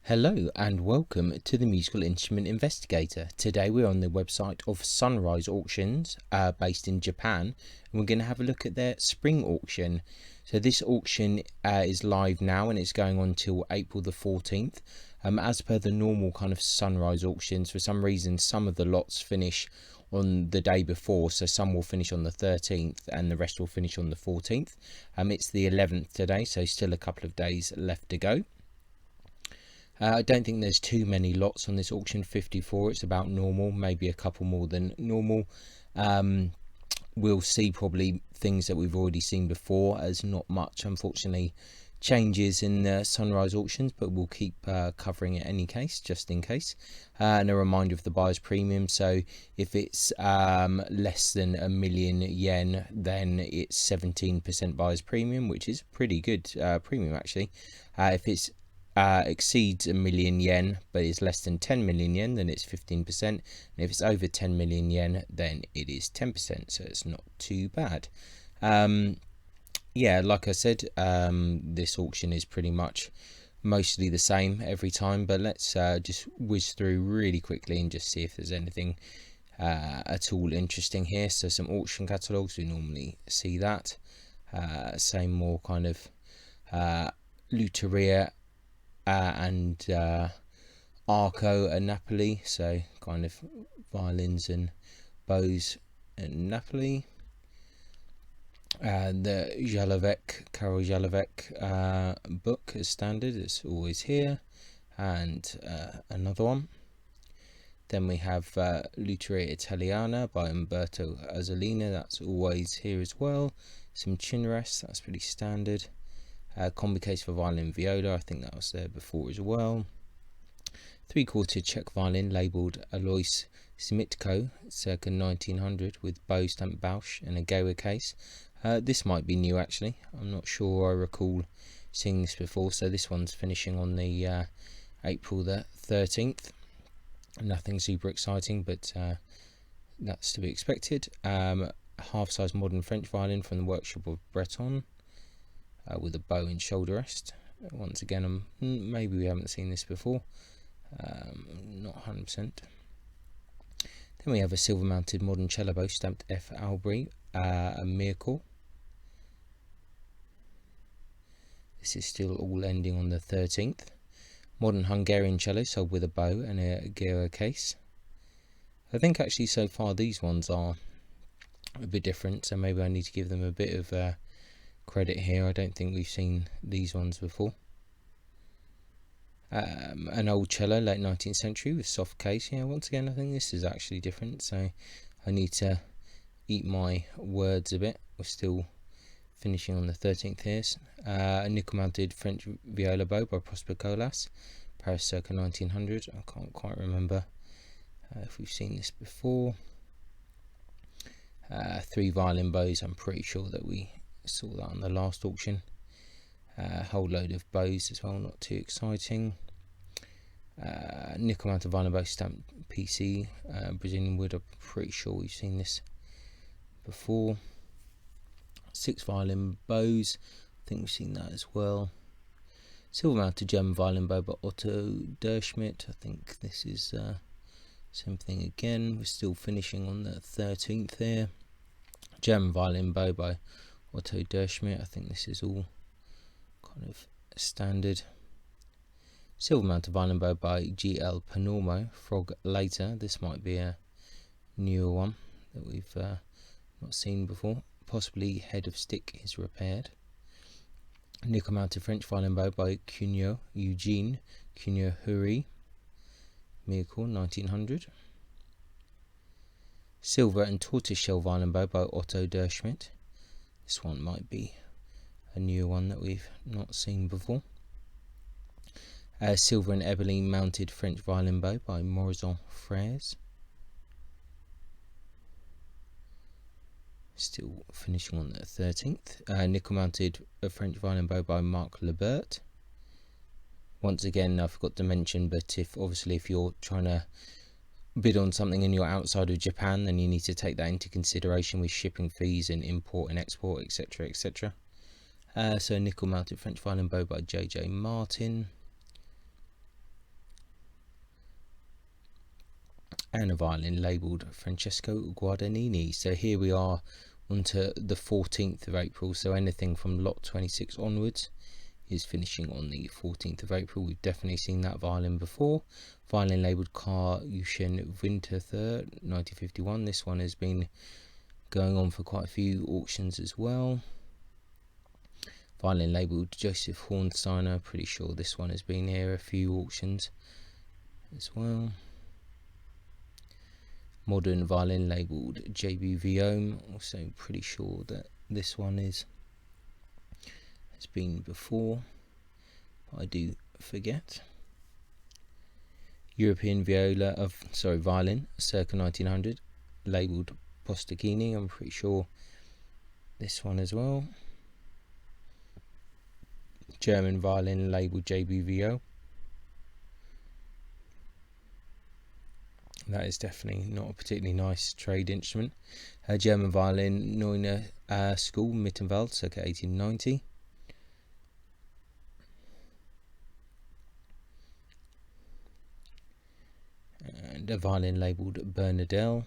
Hello and welcome to the Musical Instrument Investigator. Today we're on the website of Sunrise Auctions based in Japan, and we're going to have a look at their spring auction. So this auction is live now and it's going on till April the 14th. As per the normal kind of Sunrise auctions, for some reason some of the lots finish on the day before, so some will finish on the 13th and the rest will finish on the 14th. It's the 11th today, so still a couple of days left to go. I don't think there's too many lots on this auction, 54. It's about normal, maybe a couple more than normal. We'll see probably things that we've already seen before, as not much, unfortunately, changes in the Sunrise auctions, but we'll keep covering it any case, just in case. And a reminder of the buyer's premium. So if it's less than £1,000,000 yen, then it's 17% buyer's premium, which is pretty good premium actually. If it's exceeds £1,000,000 yen but is less than 10 million yen, then it's 15%, and if it's over 10 million yen, then it is 10%, so it's not too bad. Yeah, like I said, this auction is pretty much mostly the same every time, but let's just whiz through really quickly and just see if there's anything at all interesting here. So some auction catalogues, we normally see that. Same more kind of Luteria and Arco and Napoli, so kind of violins and bows and Napoli. The Karol Jalovec book as standard, it's always here, and another one. Then we have Luteria Italiana by Umberto Azzolina, that's always here as well. Some chin rests, that's pretty standard. Combi case for violin Viola, I think that was there before as well. 3/4 Czech violin labelled Alois Smitko, circa 1900, with bow stamp Bausch and a Gewa case. This might be new actually, I'm not sure, I recall seeing this before. So this one's finishing on the April the 13th. Nothing super exciting, but that's to be expected. Half-size modern French violin from the workshop of Breton. With a bow and shoulder rest. Once again, maybe we haven't seen this before, not 100%. Then we have a silver mounted modern cello bow stamped F. Albury, a Miracle. This is still all ending on the 13th. Modern Hungarian cello sold with a bow and a Gewa case. I think actually so far these ones are a bit different, so maybe I need to give them a bit of credit here. I don't think we've seen these ones before. An old cello, late 19th century, with soft case. Yeah, once again, I think this is actually different, so I need to eat my words a bit. We're still finishing on the 13th here. A nickel mounted French viola bow by Prosper Colas, Paris circa 1900. I can't quite remember if we've seen this before. 3 violin bows, I'm pretty sure that we saw that on the last auction. A whole load of bows as well, not too exciting. Nickel mounted violin bow stamped PC, Brazilian wood, I'm pretty sure we've seen this before. 6 violin bows, I think we've seen that as well. Silver mounted German violin bow by Otto Derschmidt, I think this is same thing again. We're still finishing on the 13th here. German violin bow by Otto Derschmidt, I think this is all kind of standard. Silver mounted violin bow by G.L. Panormo, Frog Later. This might be a newer one that we've not seen before. Possibly head of stick is repaired. Nickel mounted French violin bow by Eugene Cugnot-Hury, Miracle 1900. Silver and tortoiseshell violin bow by Otto Derschmidt. This one might be a new one that we've not seen before. Silver and ebony mounted French violin bow by Morison Frères. Still finishing on the 13th. Nickel mounted French violin bow by Marc Lebert. Once again, I forgot to mention, but if you're trying to bid on something and you're outside of Japan, then you need to take that into consideration with shipping fees and import and export, etc, etc. So nickel mounted French violin bow by J.J. Martin. and a violin labelled Francesco Guadagnini. So here we are onto the 14th of April, so anything from lot 26 onwards is finishing on the 14th of April. We've definitely seen that violin before. Violin labelled Carl Eugen Winterthur, 1951. This one has been going on for quite a few auctions as well. Violin labelled Joseph Hornsteiner, pretty sure this one has been here a few auctions as well. Modern violin labelled JB Viome, also pretty sure that this one has been before, but I do forget. European violin, circa 1900, labelled Postachini, I'm pretty sure this one as well. German violin labelled JB Viome. That is definitely not a particularly nice trade instrument. German violin, Neuner School, Mittenwald, circa 1890. And a violin labelled Bernadelle.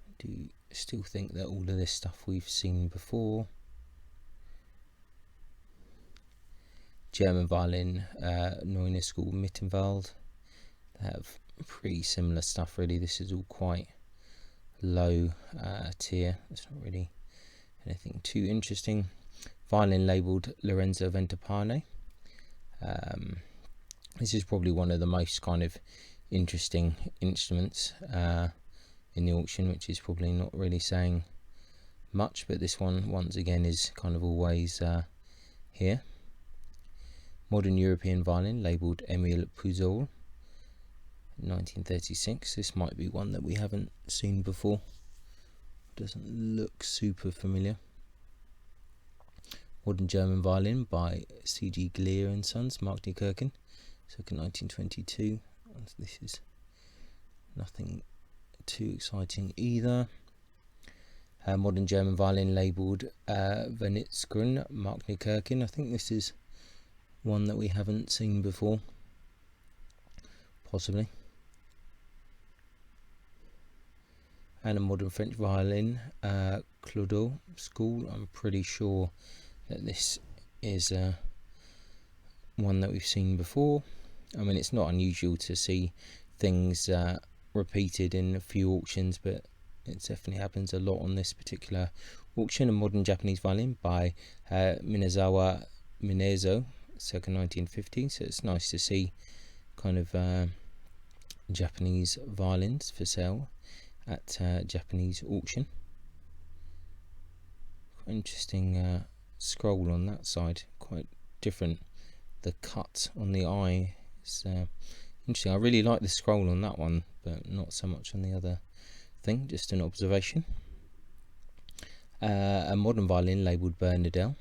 I do still think that all of this stuff we've seen before. German violin, Neuner School, Mittenwald. They have pretty similar stuff really. This is all quite low tier. It's not really anything too interesting. Violin labelled Lorenzo Ventapane. This is probably one of the most kind of interesting instruments in the auction, which is probably not really saying much, but this one once again is kind of always here. Modern European violin labelled Emile Pujol, 1936. This might be one that we haven't seen before. Doesn't look super familiar. Modern German violin by C.G. Glier and Sons, Mark Newkirchen, circa 1922. This is nothing too exciting either. Modern German violin labelled Venitsgrün, Mark Newkirchen. I think this is one that we haven't seen before, possibly. And a modern French violin, Clodo School. I'm pretty sure that this is one that we've seen before. I mean, it's not unusual to see things repeated in a few auctions, but it definitely happens a lot on this particular auction. A modern Japanese violin by Minazawa Minezo, circa 1950. So it's nice to see kind of Japanese violins for sale at Japanese auction. Quite interesting scroll on that side, quite different. The cut on the eye is interesting. I really like the scroll on that one, but not so much on the other thing. Just an observation. A modern violin labelled Bernadelle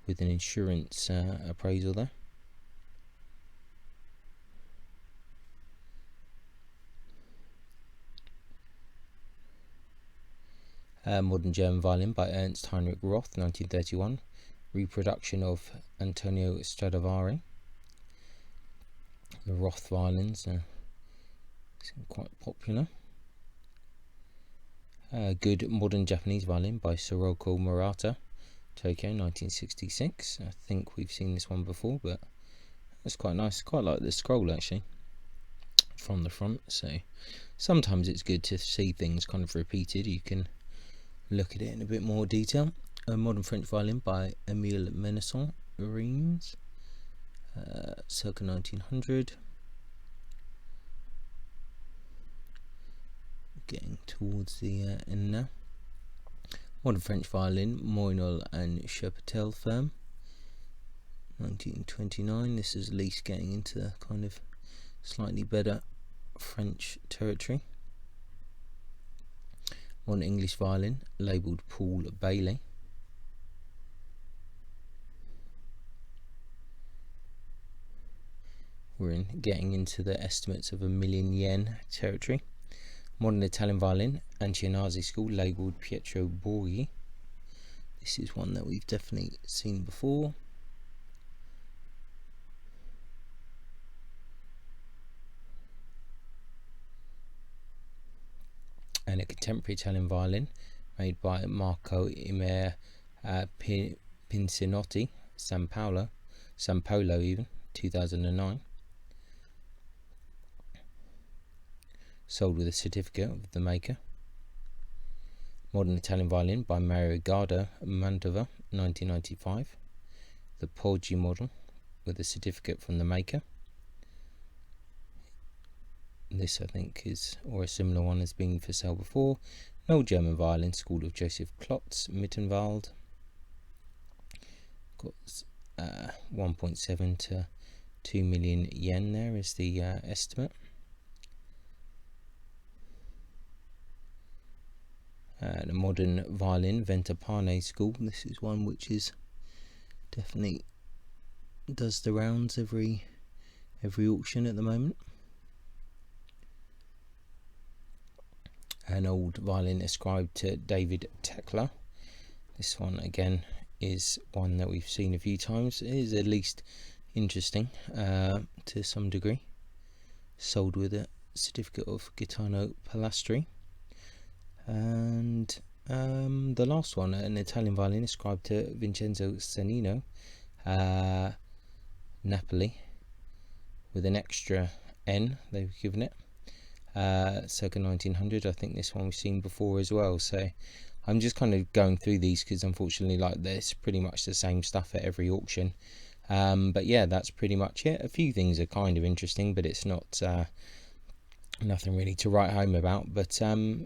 with an insurance appraisal there. Modern German violin by Ernst Heinrich Roth, 1931. Reproduction of Antonio Stradivari. The Roth violins are quite popular. Good modern Japanese violin by Soroko Murata, Tokyo, 1966. I think we've seen this one before, but that's quite nice. Quite like the scroll actually from the front. So sometimes it's good to see things kind of repeated. You can look at it in a bit more detail. A modern French violin by Emile Menesson, Reims, circa 1900. Getting towards the end now. Modern French violin, Moinol and Chapotel firm, 1929. This is at least getting into the kind of slightly better French territory. Modern English violin, labelled Paul Bailey. We're getting into the estimates of £1,000,000 yen territory. Modern Italian violin, Ancionazzi School, labelled Pietro Borghi. This is one that we've definitely seen before. and a contemporary Italian violin made by Marco Imer Pincinotti, San Polo even, 2009. Sold with a certificate of the maker. Modern Italian violin by Mario Garda Mantova, 1995. The Poggi model with a certificate from the maker. This, I think, is, or a similar one has been for sale before. An old German violin, School of Joseph Klotz, Mittenwald. Got 1.7 to 2 million yen there is the estimate. The modern violin, Ventapane School. This is one which is definitely does the rounds every auction at the moment. An old violin ascribed to David Tekla. This one again is one that we've seen a few times. It is at least interesting to some degree. Sold with a certificate of Gaetano Palastri. And the last one, an Italian violin ascribed to Vincenzo Sannino, Napoli, with an extra N they've given it. Circa 1900. I think this one we've seen before as well, so I'm just kind of going through these because unfortunately, like, this pretty much the same stuff at every auction. But yeah, that's pretty much it. A few things are kind of interesting, but it's not nothing really to write home about. But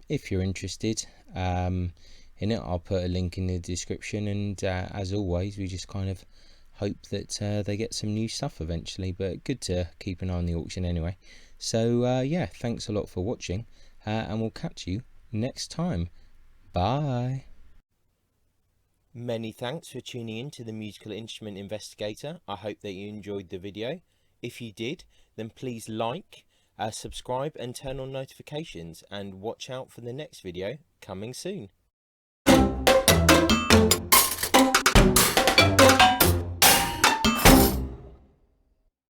if you're interested in it, I'll put a link in the description, and as always, we just kind of hope that they get some new stuff eventually, but good to keep an eye on the auction anyway. So yeah, thanks a lot for watching, and we'll catch you next time. Bye. Many thanks for tuning in to the Musical Instrument Investigator. I hope that you enjoyed the video. If you did, then please like, subscribe and turn on notifications, and watch out for the next video coming soon.